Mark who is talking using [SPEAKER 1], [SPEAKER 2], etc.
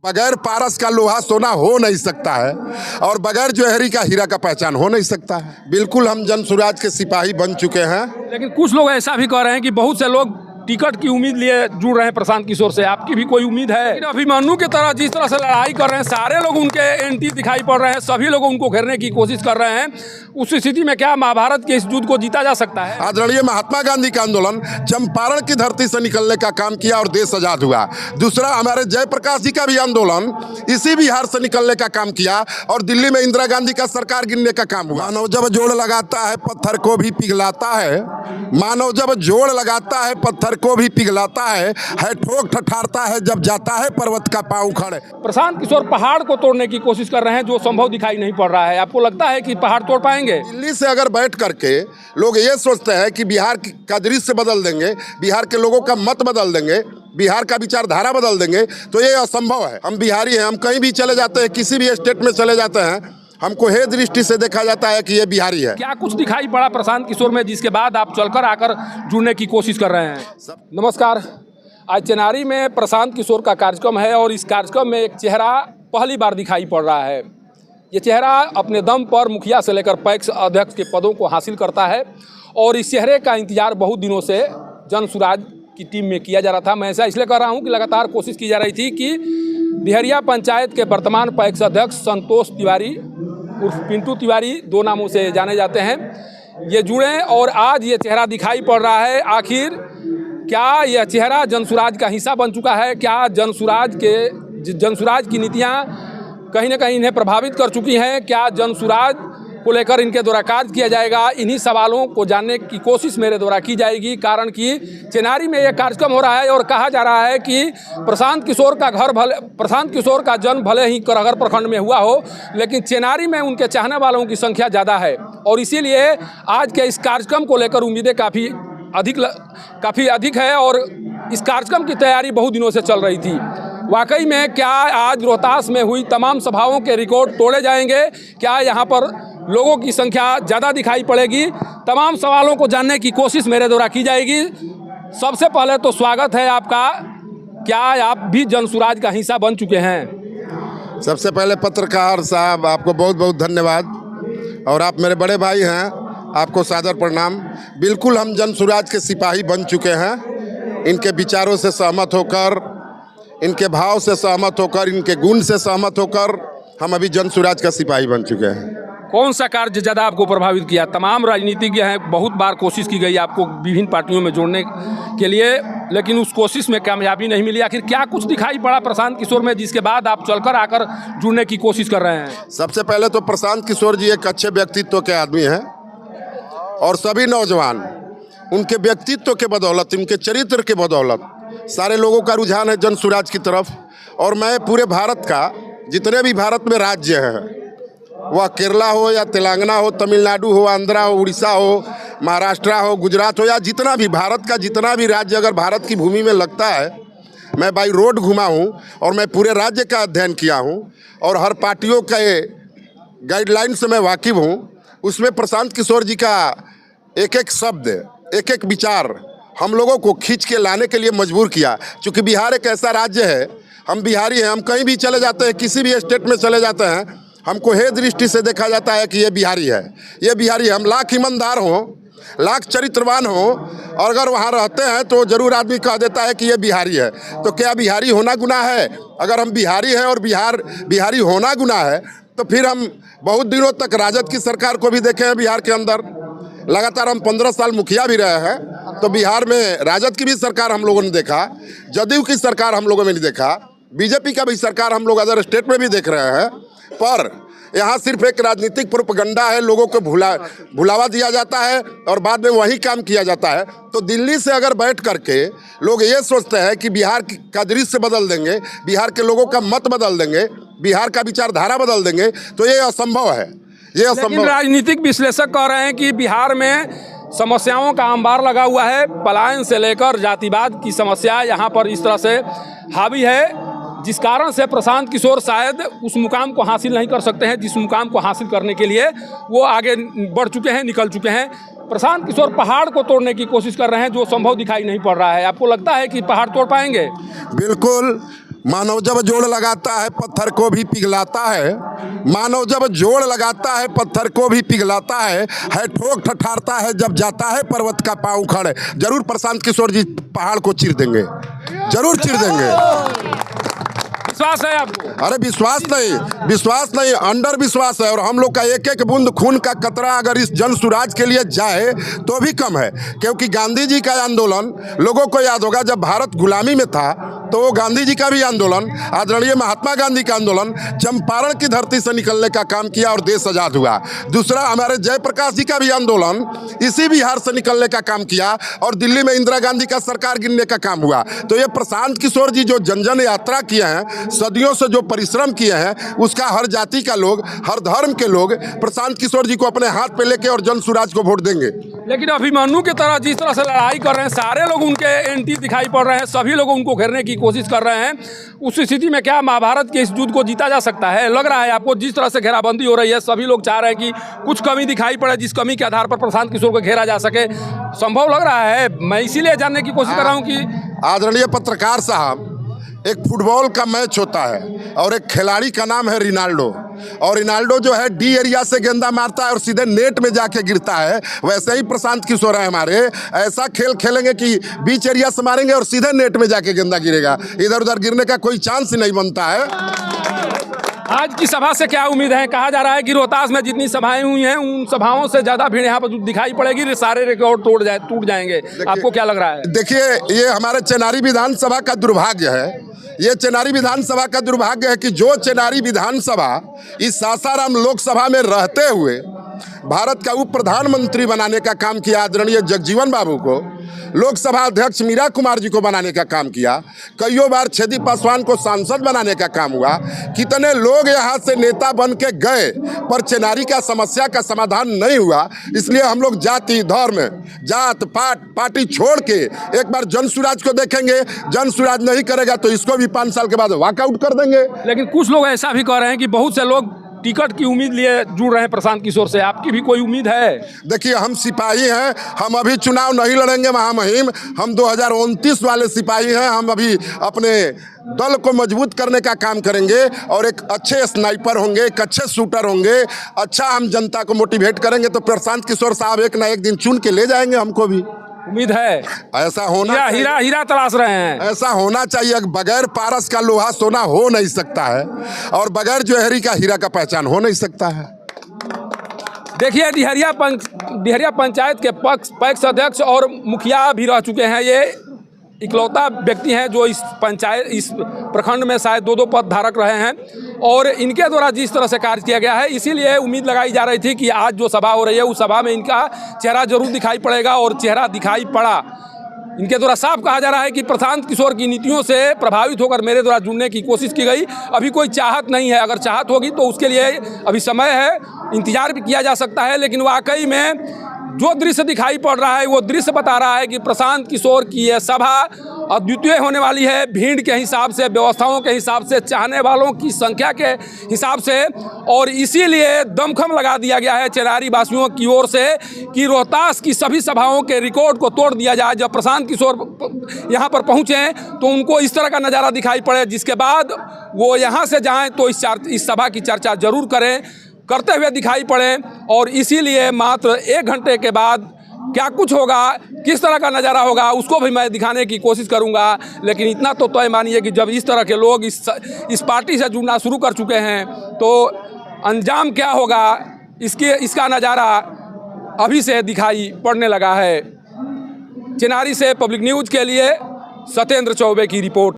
[SPEAKER 1] बगैर पारस का लोहा सोना हो नहीं सकता है और बगैर जौहरी का हीरा का पहचान हो नहीं सकता है। बिल्कुल हम जन सुराज के सिपाही बन चुके हैं।
[SPEAKER 2] लेकिन कुछ लोग ऐसा भी कह रहे हैं कि बहुत से लोग टिकट की उम्मीद लिए जुड़ रहे हैं प्रशांत किशोर से। आपकी भी कोई उम्मीद है? लेकिन अभिमन्यु की तरह जिस तरह से लड़ाई कर रहे हैं, सारे लोग उनके एंटी दिखाई पड़ रहे हैं, सभी लोग उनको घेरने की कोशिश कर रहे हैं। उस स्थिति में क्या महाभारत के इस युद्ध को जीता जा सकता है?
[SPEAKER 1] आदरणीय महात्मा गांधी का आंदोलन चंपारण की धरती से निकलने का काम किया और देश आजाद हुआ। दूसरा हमारे जयप्रकाश जी का भी आंदोलन इसी बिहार से निकलने का काम किया और दिल्ली में इंदिरा गांधी का सरकार गिरने का काम हुआ। मानव जब जोड़ लगाता है पत्थर को भी पिघलाता है, मानव जब जोड़ लगाता है पत्थर को भी पिघलाता है ठोक ठठारता है जब जाता है पर्वत का पांव उखड़।
[SPEAKER 2] प्रशांत किशोर पहाड़ को तोड़ने की कोशिश कर रहे हैं, जो संभव दिखाई नहीं पड़ रहा है। आपको लगता है कि पहाड़ तोड़ पाएंगे?
[SPEAKER 1] दिल्ली से अगर बैठ करके लोग ये सोचते हैं कि बिहार का दृश्य बदल देंगे, बिहार के लोगों का मत बदल देंगे, बिहार का विचारधारा बदल देंगे, तो ये असंभव है। हम बिहारी हैं, हम कहीं भी चले जाते हैं, किसी भी स्टेट में चले जाते हैं, हमको हे दृष्टि से देखा जाता है कि ये बिहारी है।
[SPEAKER 2] क्या कुछ दिखाई पड़ा प्रशांत किशोर में जिसके बाद आप चलकर आकर जुड़ने की कोशिश कर रहे हैं? नमस्कार, आज चेनारी में प्रशांत किशोर का कार्यक्रम है और इस कार्यक्रम में एक चेहरा पहली बार दिखाई पड़ रहा है। ये चेहरा अपने दम पर मुखिया से लेकर पैक्स अध्यक्ष के पदों को हासिल करता है और इस चेहरे का इंतजार बहुत दिनों से जन सुराज की टीम में किया जा रहा था। मैं ऐसा इसलिए कर रहा हूँ कि लगातार कोशिश की जा रही थी कि बिहरिया पंचायत के वर्तमान पैक्स अध्यक्ष संतोष तिवारी उर्फ पिंटू तिवारी, दो नामों से जाने जाते हैं, ये जुड़े और आज ये चेहरा दिखाई पड़ रहा है। आखिर क्या यह चेहरा जनसुराज का हिस्सा बन चुका है? क्या जनसुराज की नीतियाँ कहीं ना कहीं इन्हें प्रभावित कर चुकी हैं? क्या जनसुराज को लेकर इनके द्वारा कार्य किया जाएगा? इन्हीं सवालों को जानने की कोशिश मेरे द्वारा की जाएगी, कारण कि चेनारी में यह कार्यक्रम हो रहा है और कहा जा रहा है कि प्रशांत किशोर का जन्म भले ही करहगर प्रखंड में हुआ हो, लेकिन चेनारी में उनके चाहने वालों की संख्या ज़्यादा है और इसीलिए आज के इस कार्यक्रम को लेकर उम्मीदें काफ़ी अधिक है और इस कार्यक्रम की तैयारी बहुत दिनों से चल रही थी। वाकई में क्या आज रोहतास में हुई तमाम सभाओं के रिकॉर्ड तोड़े जाएंगे? क्या यहाँ पर लोगों की संख्या ज़्यादा दिखाई पड़ेगी? तमाम सवालों को जानने की कोशिश मेरे द्वारा की जाएगी। सबसे पहले तो स्वागत है आपका। क्या आप भी जनसुराज का हिस्सा बन चुके हैं?
[SPEAKER 1] सबसे पहले पत्रकार साहब आपको बहुत बहुत धन्यवाद और आप मेरे बड़े भाई हैं, आपको सादर प्रणाम। बिल्कुल हम जनसुराज के सिपाही बन चुके हैं। इनके विचारों से सहमत होकर, इनके भाव से सहमत होकर, इनके गुण से सहमत होकर हम अभी जनसुराज का सिपाही बन चुके हैं।
[SPEAKER 2] कौन सा कार्य ज़्यादा आपको प्रभावित किया? तमाम राजनीतिज्ञ हैं, बहुत बार कोशिश की गई आपको विभिन्न पार्टियों में जोड़ने के लिए, लेकिन उस कोशिश में कामयाबी नहीं मिली। आखिर क्या कुछ दिखाई पड़ा प्रशांत किशोर में जिसके बाद आप चलकर आकर जुड़ने की कोशिश कर रहे हैं?
[SPEAKER 1] सबसे पहले तो प्रशांत किशोर जी एक अच्छे व्यक्तित्व के आदमी हैं और सभी नौजवान उनके व्यक्तित्व के बदौलत, उनके चरित्र के बदौलत सारे लोगों का रुझान है जनसुराज की तरफ। और मैं पूरे भारत का, जितने भी भारत में राज्य हैं, वह केरला हो या तेलंगाना हो, तमिलनाडु हो, आंध्रा हो, उड़ीसा हो, महाराष्ट्र हो, गुजरात हो, या जितना भी भारत का जितना भी राज्य अगर भारत की भूमि में लगता है, मैं बाई रोड घुमा हूँ और मैं पूरे राज्य का अध्ययन किया हूँ और हर पार्टियों के गाइडलाइन से मैं वाकिफ़ हूँ। उसमें प्रशांत किशोर जी का एक एक शब्द, एक एक विचार हम लोगों को खींच के लाने के लिए मजबूर किया। क्योंकि बिहार एक ऐसा राज्य है, हम बिहारी हैं, हम कहीं भी चले जाते हैं, किसी भी स्टेट में चले जाते हैं, हमको हे दृष्टि से देखा जाता है कि ये बिहारी है, ये बिहारी है। हम लाख ईमानदार हों, लाख चरित्रवान हों और अगर वहाँ रहते हैं तो ज़रूर आदमी कह देता है कि ये बिहारी है। तो क्या बिहारी होना गुनाह है? अगर हम बिहारी हैं और बिहारी होना गुनाह है तो फिर हम बहुत दिनों तक राजद की सरकार को भी देखे हैं बिहार के अंदर। लगातार हम 15 साल मुखिया भी रहे हैं, तो बिहार में राजद की भी सरकार हम लोगों ने देखा, जदयू की सरकार हम लोगों ने नहीं देखा, बीजेपी का भी सरकार हम लोग अदर स्टेट में भी देख रहे हैं। पर यहाँ सिर्फ एक राजनीतिक प्रोपेगेंडा है, लोगों को भुलावा दिया जाता है और बाद में वही काम किया जाता है। तो दिल्ली से अगर बैठ करके लोग ये सोचते हैं कि बिहार का दृश्य बदल देंगे, बिहार के लोगों का मत बदल देंगे, बिहार का विचारधारा बदल देंगे, तो ये असंभव है। ये असंभव।
[SPEAKER 2] राजनीतिक विश्लेषक कह रहे हैं कि बिहार में समस्याओं का अंबार लगा हुआ है, पलायन से लेकर जातिवाद की समस्या यहाँ पर इस तरह से हावी है, जिस कारण से प्रशांत किशोर शायद उस मुकाम को हासिल नहीं कर सकते हैं जिस मुकाम को हासिल करने के लिए वो आगे बढ़ चुके हैं, निकल चुके हैं। प्रशांत किशोर पहाड़ को तोड़ने की कोशिश कर रहे हैं, जो संभव दिखाई नहीं पड़ रहा है। आपको लगता है कि पहाड़ तोड़ पाएंगे?
[SPEAKER 1] बिल्कुल। मानव जब जोड़ लगाता है पत्थर को भी पिघलाता है। मानव जब जोड़ लगाता है पत्थर को भी पिघलाता है ठोक ठठारता है जब जाता है पर्वत का पाँव उखड़। जरूर प्रशांत किशोर जी पहाड़ को चीर देंगे, जरूर चीर देंगे।
[SPEAKER 2] विश्वास है आपको?
[SPEAKER 1] अरे विश्वास नहीं, अंडर विश्वास है। और हम लोग का एक एक बूंद खून का कतरा अगर इस जन सुराज के लिए जाए तो भी कम है, क्योंकि गांधी जी का आंदोलन लोगों को याद होगा, जब भारत गुलामी में था तो वो गांधी जी का भी आंदोलन, आदरणीय महात्मा गांधी का आंदोलन चंपारण की धरती से निकलने का काम किया और देश आज़ाद हुआ। दूसरा हमारे जयप्रकाश जी का भी आंदोलन इसी बिहार से निकलने का काम किया और दिल्ली में इंदिरा गांधी का सरकार गिरने का काम हुआ। तो ये प्रशांत किशोर जी जो जन जन यात्रा किए हैं, सदियों से जो परिश्रम किए हैं, उसका हर जाति का लोग, हर धर्म के लोग प्रशांत किशोर जी को अपने हाथ पे लेके और जन सुराज को वोट देंगे।
[SPEAKER 2] लेकिन अभिमन्यु की तरह जिस तरह से लड़ाई कर रहे हैं, सारे लोग उनके एंटी दिखाई पड़ रहे हैं, सभी लोग उनको घेरने की कोशिश कर रहे हैं। उस स्थिति में क्या महाभारत के इस युद्ध को जीता जा सकता है? लग रहा है आपको जिस तरह से घेराबंदी हो रही है, सभी लोग चाह रहे हैं कि कुछ कमी दिखाई पड़े, जिस कमी के आधार पर प्रशांत किशोर को घेरा जा सके। संभव लग रहा है? मैं इसीलिए जानने की कोशिश कर रहा हूँ कि
[SPEAKER 1] आदरणीय पत्रकार साहब, एक फुटबॉल का मैच होता है और एक खिलाड़ी का नाम है रिनाल्डो, और रिनाल्डो जो है डी एरिया से गेंदा मारता है और सीधे नेट में जाके गिरता है। वैसे ही प्रशांत किशोर है हमारे, ऐसा खेल खेलेंगे कि बीच एरिया से मारेंगे और सीधे नेट में जाके गेंदा गिरेगा, इधर उधर गिरने का कोई चांस ही नहीं बनता है।
[SPEAKER 2] आज की सभा से क्या उम्मीद है? कहा जा रहा है कि रोहतास में जितनी सभाएं हुई हैं, उन सभाओं से ज़्यादा भीड़ यहाँ पर दिखाई पड़ेगी, सारे रिकॉर्ड टूट जाएंगे। आपको क्या लग रहा है?
[SPEAKER 1] देखिए, ये हमारे चेनारी विधानसभा का दुर्भाग्य है। ये चेनारी विधानसभा का दुर्भाग्य है कि जो चेनारी विधानसभा इस सासाराम लोकसभा में रहते हुए भारत का उप प्रधानमंत्री बनाने का काम किया, आदरणीय जगजीवन बाबू को लोकसभा अध्यक्ष मीरा कुमार जी को बनाने का काम किया, कईयों बार छेदी पासवान को सांसद बनाने का काम हुआ, कितने लोग यहाँ से नेता बन के गए, पर चेनारी का समस्या का समाधान नहीं हुआ। इसलिए हम लोग जाति धर्म जात पात पार्टी छोड़ के एक बार जन सुराज को देखेंगे। जन सुराज नहीं करेगा तो इसको भी 5 साल के बाद वॉकआउट कर देंगे।
[SPEAKER 2] लेकिन कुछ लोग ऐसा भी कह रहे हैं कि बहुत से लोग टिकट की उम्मीद लिए जुड़ रहे हैं प्रशांत किशोर से। आपकी भी कोई उम्मीद है?
[SPEAKER 1] देखिए, हम सिपाही हैं, हम अभी चुनाव नहीं लड़ेंगे महामहिम, हम 2029 वाले सिपाही हैं। हम अभी अपने दल को मजबूत करने का काम करेंगे और एक अच्छे स्नाइपर होंगे, एक अच्छे शूटर होंगे, अच्छा हम जनता को मोटिवेट करेंगे तो प्रशांत किशोर साहब एक ना एक दिन चुन के ले जाएंगे हमको भी।
[SPEAKER 2] उम्मीद है
[SPEAKER 1] ऐसा होना,
[SPEAKER 2] हीरा तलाश रहे हैं,
[SPEAKER 1] ऐसा होना चाहिए। बगैर पारस का लोहा सोना हो नहीं सकता है और बगैर जौहरी का हीरा का पहचान हो नहीं सकता है।
[SPEAKER 2] देखिए, डिहरिया पंचायत के पैक्स अध्यक्ष और मुखिया भी रह चुके हैं। ये इकलौता व्यक्ति हैं जो इस प्रखंड में शायद 2 पद धारक रहे हैं, और इनके द्वारा जिस तरह से कार्य किया गया है, इसीलिए उम्मीद लगाई जा रही थी कि आज जो सभा हो रही है उस सभा में इनका चेहरा जरूर दिखाई पड़ेगा, और चेहरा दिखाई पड़ा। इनके द्वारा साफ कहा जा रहा है कि प्रशांत किशोर की नीतियों से प्रभावित होकर मेरे द्वारा जुड़ने की कोशिश की गई। अभी कोई चाहत नहीं है, अगर चाहत होगी तो उसके लिए अभी समय है, इंतजार भी किया जा सकता है। लेकिन वाकई में जो दृश्य दिखाई पड़ रहा है वो दृश्य बता रहा है कि प्रशांत किशोर की यह सभा अद्वितीय होने वाली है, भीड़ के हिसाब से, व्यवस्थाओं के हिसाब से, चाहने वालों की संख्या के हिसाब से। और इसीलिए दमखम लगा दिया गया है चेनारी वासियों की ओर से कि रोहतास की सभी सभाओं के रिकॉर्ड को तोड़ दिया जाए। जब प्रशांत किशोर यहाँ पर पहुँचे तो उनको इस तरह का नज़ारा दिखाई पड़े, जिसके बाद वो यहाँ से जाएँ तो इस सभा की चर्चा जरूर करते हुए दिखाई पड़े। और इसीलिए मात्र 1 घंटे के बाद क्या कुछ होगा, किस तरह का नज़ारा होगा, उसको भी मैं दिखाने की कोशिश करूंगा। लेकिन इतना तो तय मानिए कि जब इस तरह के लोग इस पार्टी से जुड़ना शुरू कर चुके हैं तो अंजाम क्या होगा, इसका नज़ारा अभी से दिखाई पड़ने लगा है। चेनारी से पब्लिक न्यूज़ के लिए सत्येंद्र चौबे की रिपोर्ट।